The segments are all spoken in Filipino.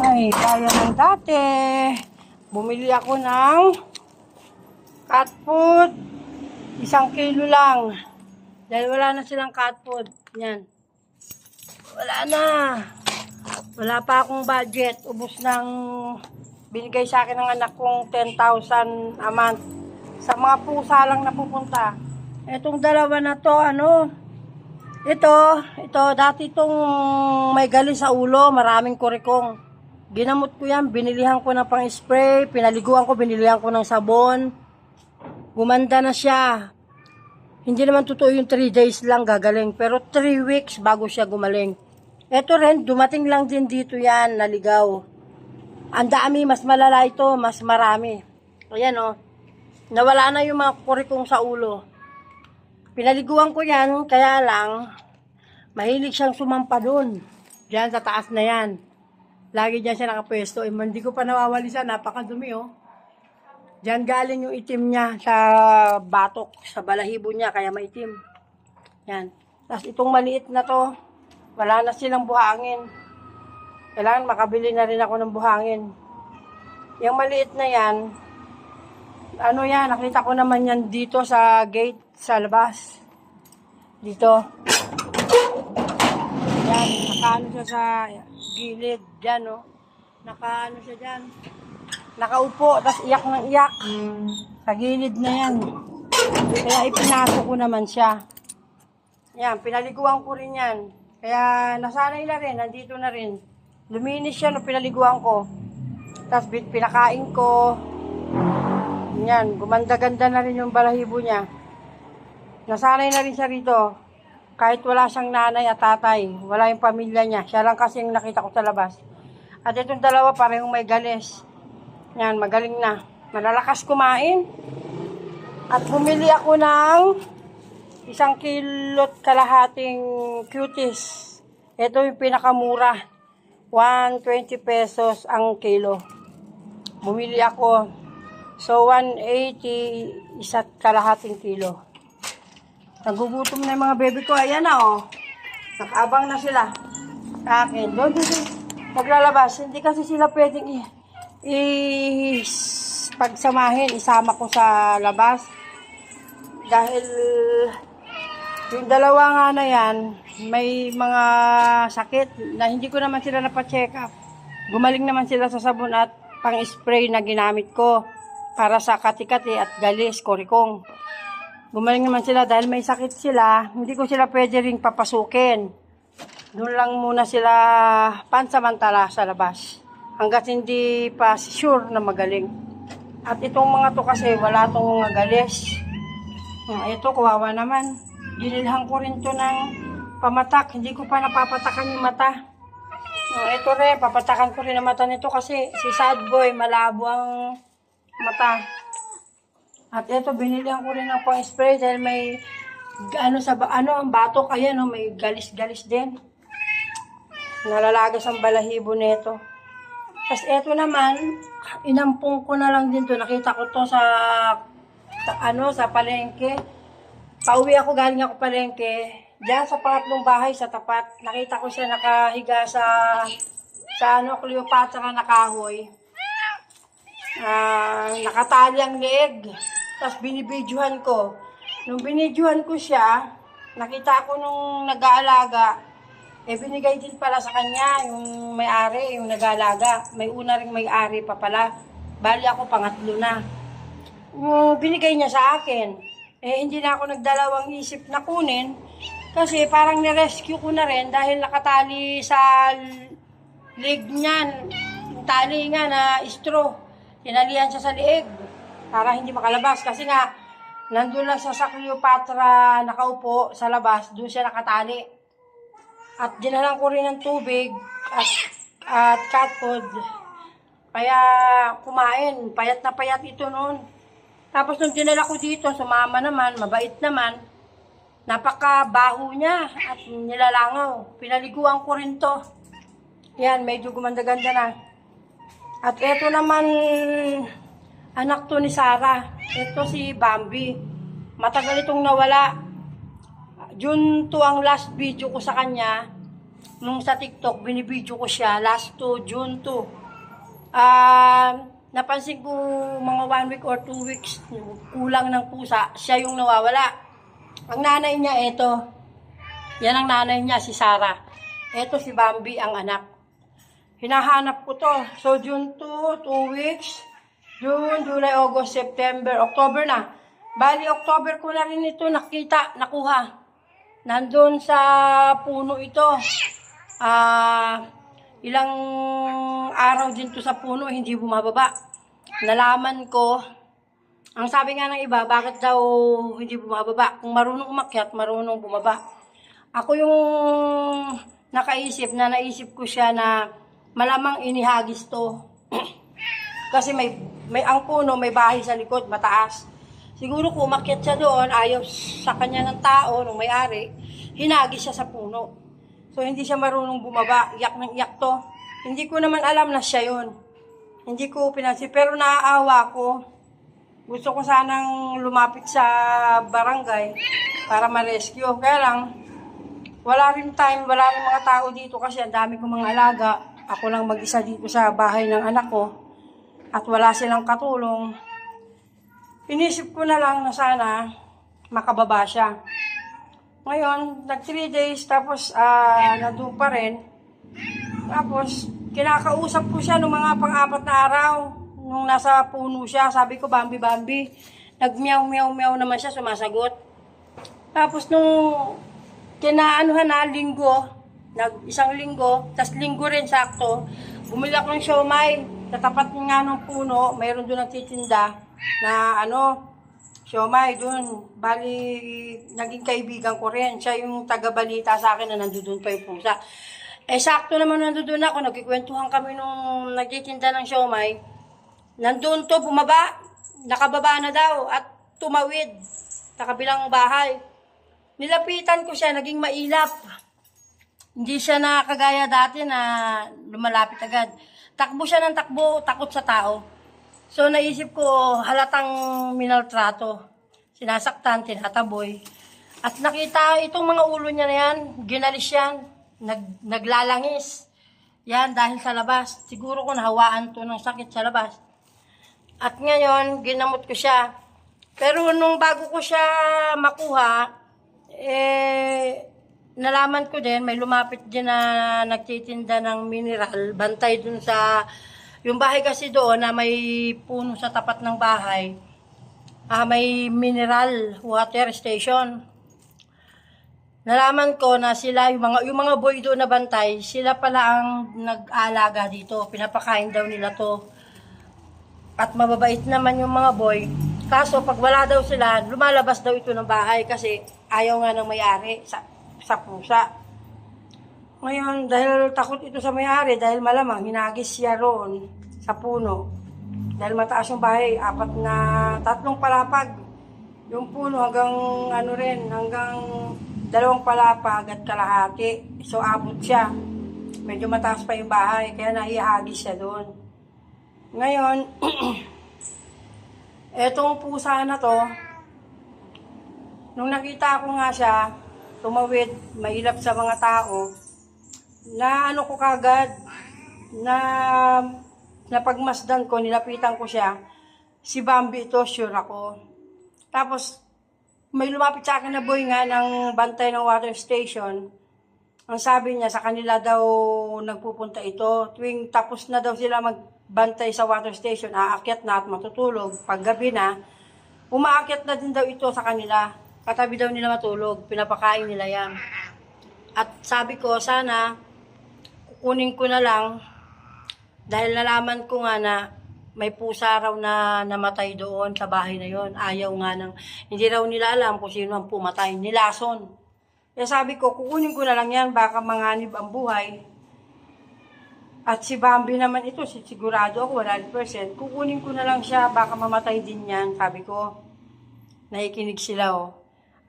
Ay, kaya ng dati. Bumili ako ng cat food. 1 kilo lang. Dahil wala na silang cat food. Yan. Wala na. Wala pa akong budget. Ubus ng binigay sa akin ng anak kong 10,000 a month. Sa mga pusa lang napupunta. Itong dalawa na to, ito, dati itong may galing sa ulo, maraming kurikong. Ginamot ko yan, binilihan ko ng pang-spray, pinaliguan ko, binilihan ko ng sabon. Gumanda na siya. Hindi naman totoo yung 3 days lang gagaling, pero 3 weeks bago siya gumaling. Ito rin, dumating lang din dito yan, naligaw. Ang dami, mas malala ito, mas marami. Ayan nawala na yung mga kurikong sa ulo. Pinaliguan ko yan, kaya lang, mahilig siyang sumampa doon. Diyan sa taas na yan. Lagi diyan siya nakapwesto. Hindi ko pa nawawalisan, napakadumi Diyan galing yung itim niya sa batok, sa balahibo niya, kaya maitim. Yan. Tapos itong maliit na to, wala na silang buhangin. Kailangan makabili na rin ako ng buhangin. Yung maliit na yan, nakita ko naman yan dito sa gate, sa labas. Dito. Yan, nakaano siya sa gilid. Diyan, Nakaano siya dyan. Nakaupo, tapos iyak ng iyak. Sa gilid na yan. Kaya ipinasok ko naman siya. Yan, pinaliguan ko rin yan. Kaya nasanay na rin, nandito na rin. Luminis siya nung pinaliguan ko. Tapos pinakain ko. Yan, gumanda-ganda na rin yung balahibo niya. Nasanay na rin siya rito. Kahit wala siyang nanay at tatay, wala yung pamilya niya. Siya lang kasi yung nakita ko sa labas. At itong dalawa parehong may galis. Yan, magaling na. Malalakas kumain. At bumili ako ng 1 kalahating cuties. Ito yung pinakamura. 120 pesos ang kilo. Bumili ako. So, 180 1 kalahating kilo. Nagugutom na yung mga baby ko. Ayan na, Nakaabang na sila. Sa akin. Doon. Maglalabas. Hindi kasi sila pwedeng pagsamahin. Isama ko sa labas. Dahil yung dalawa nga na yan, may mga sakit na hindi ko naman sila napacheck up. Gumaling naman sila sa sabon at pang-spray na ginamit ko para sa kati-kati at galis, kurikong. Gumaling naman sila dahil may sakit sila, hindi ko sila pwede ring papasukin. Doon lang muna sila pansamantala sa labas. Hanggat hindi pa sure na magaling. At itong mga to kasi wala tong mga galis. Ito, kawawa naman. Dinilhan ko rin to ng pamatak. Hindi ko pa napapatakan yung mata. Ito rin, papatakan ko rin ang mata nito kasi si sad boy, malabo ang mata. At ito, binilihan ko rin ng pang-spray dahil may ang batok, ayan, may galis-galis din. Nalalagas ang balahibo nito. Tapos ito naman, inampung ko na lang din to. Nakita ko to sa palengke. Pauwi ako, galing ako palengke. Diyan sa pangatlong bahay sa tapat, nakita ko siya nakahiga sa Cleopatra na kahoy. Nakatali ang leeg. Tapos binibidyohan ko. Nung binidyohan ko siya, nakita ko nung nag-aalaga, binigay din pala sa kanya yung may-ari, yung nag-aalaga. May una ring may-ari pa pala. Bali ako pangatlo na. Binigay niya sa akin. Hindi na ako nagdalawang isip na kunin kasi parang nirescue ko na rin dahil nakatali sa leg niyan. Yung tali nga na straw. Tinalihan siya sa leeg para hindi makalabas kasi nga nandun lang siya sa Cleopatra nakaupo sa labas, doon siya nakatali. At dinalan ko rin ng tubig at cat food. Kaya kumain, payat na payat ito noon. Tapos nung dinala ko dito, sumama naman, mabait naman. Napakabaho niya at nilalangaw. Pinaliguan ko rin to. Yan, medyo gumanda-ganda na. At ito naman, anak to ni Sarah. Ito si Bambi. Matagal itong nawala. June to ang last video ko sa kanya. nung sa TikTok, binibidyo ko siya last to June 2. Napansin ko mga 1 week or 2 weeks, kulang ng pusa, siya yung nawawala. Ang nanay niya, eto. Yan ang nanay niya, si Sarah. Eto si Bambi, ang anak. Hinahanap ko to. So, June 2, 2 weeks. June, July, August, September, October na. Bali, October ko na rin ito nakita, nakuha. Nandun sa puno ito. Ilang araw din to sa puno, hindi bumababa. Nalaman ko, ang sabi nga ng iba, bakit daw hindi bumababa? Kung marunong umakyat, marunong bumaba. Ako yung naisip ko siya na malamang inihagis to. Kasi may ang puno, may bahay sa likod, mataas. Siguro kung umakyat siya doon, ayaw sa kanya ng tao, nung may-ari, hinagis siya sa puno. So, hindi siya marunong bumaba. Iyak ng iyak to. Hindi ko naman alam na siya yun. Hindi ko pinansin. Pero naaawa ko. Gusto ko sanang lumapit sa barangay para ma-rescue. Kaya lang, wala rin time, wala rin mga tao dito kasi ang dami kong mga alaga. Ako lang mag-isa dito sa bahay ng anak ko. At wala silang katulong. Inisip ko na lang na sana makababa siya. Ngayon, nag 3 days, tapos nandun pa rin. Tapos, kinakausap ko siya nung mga pang-4 na araw. Nung nasa puno siya, sabi ko, Bambi, Bambi. Nag-meow-meow-meow naman siya, sumasagot. Tapos, nung kinaanuhan na, isang linggo, tas linggo rin sakto, bumili ako ng siomay. Tatapat nga ng puno, mayroon doon nagtitinda na siomay doon. Bali, naging kaibigan ko rin. Siya yung taga-balita sa akin na nandoon pa yung pusa. Sakto naman nandoon ako. Nagkikwentuhan kami nung nagtitinda ng siomay. Nandun to, bumaba. Nakababa na daw at tumawid sa kabilang bahay. Nilapitan ko siya, naging mailap. Hindi siya na kagaya dati na lumalapit agad. Takbo siya ng takbo, takot sa tao. So, naisip ko, halatang minaltrato. Sinasaktan, tinataboy. At nakita itong mga ulo niya na yan, ginalis yan, naglalangis. Yan, dahil sa labas. Siguro ko nahawaan to ng sakit sa labas. At ngayon, ginamot ko siya. Pero nung bago ko siya makuha, nalaman ko din, may lumapit din na nagtitinda ng mineral, bantay dun sa... Yung bahay kasi doon na may puno sa tapat ng bahay, may mineral water station. Nalaman ko na sila, yung mga boy doon na bantay, sila pala ang nag-aalaga dito. Pinapakain daw nila to. At mababait naman yung mga boy. Kaso pag wala daw sila, lumalabas daw ito ng bahay kasi ayaw nga ng may-ari sa pusa. Ngayon, dahil takot ito sa may-ari, dahil malamang hinagis siya roon sa puno. Dahil mataas yung bahay, 3 palapag. Yung puno hanggang hanggang 2 palapag at kalahati. So, abot siya. Medyo mataas pa yung bahay, kaya nahihagis siya doon. Ngayon, etong pusa na to, nung nakita ko nga siya, tumawid, mailap sa mga tao, na ko kagad, na napagmasdan ko, nilapitan ko siya, si Bambi ito, sure ako. Tapos, may lumapit sa akin na boy nga ng bantay ng water station. Ang sabi niya, sa kanila daw nagpupunta ito. Tuwing tapos na daw sila magbantay sa water station, aakyat na at matutulog. Pag gabi na, umaakyat na din daw ito sa kanila. Katabi daw nila matulog, pinapakain nila yan. At sabi ko, sana, kukunin ko na lang, dahil nalaman ko nga na may pusa raw na namatay doon sa bahay na yon. Ayaw nga hindi raw nila alam kung sino ang pumatay. Nilason. Kaya sabi ko, kukunin ko na lang yan, baka manganib ang buhay. At si Bambi naman ito, sigurado ako, 100%. Kukunin ko na lang siya, baka mamatay din yan. Sabi ko, nakikinig sila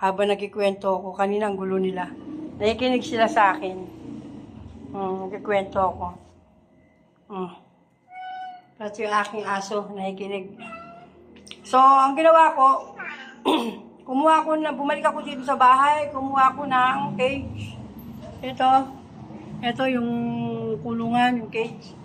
Habang nagkikwento ako, kanina ang gulo nila. Nakikinig sila sa akin. Nagkikwento ako. Kasi yung aking aso, nakikinig. So, ang ginawa ko, bumalik ako dito sa bahay, kumuha ako ng cage. Ito. Ito yung kulungan, yung cage.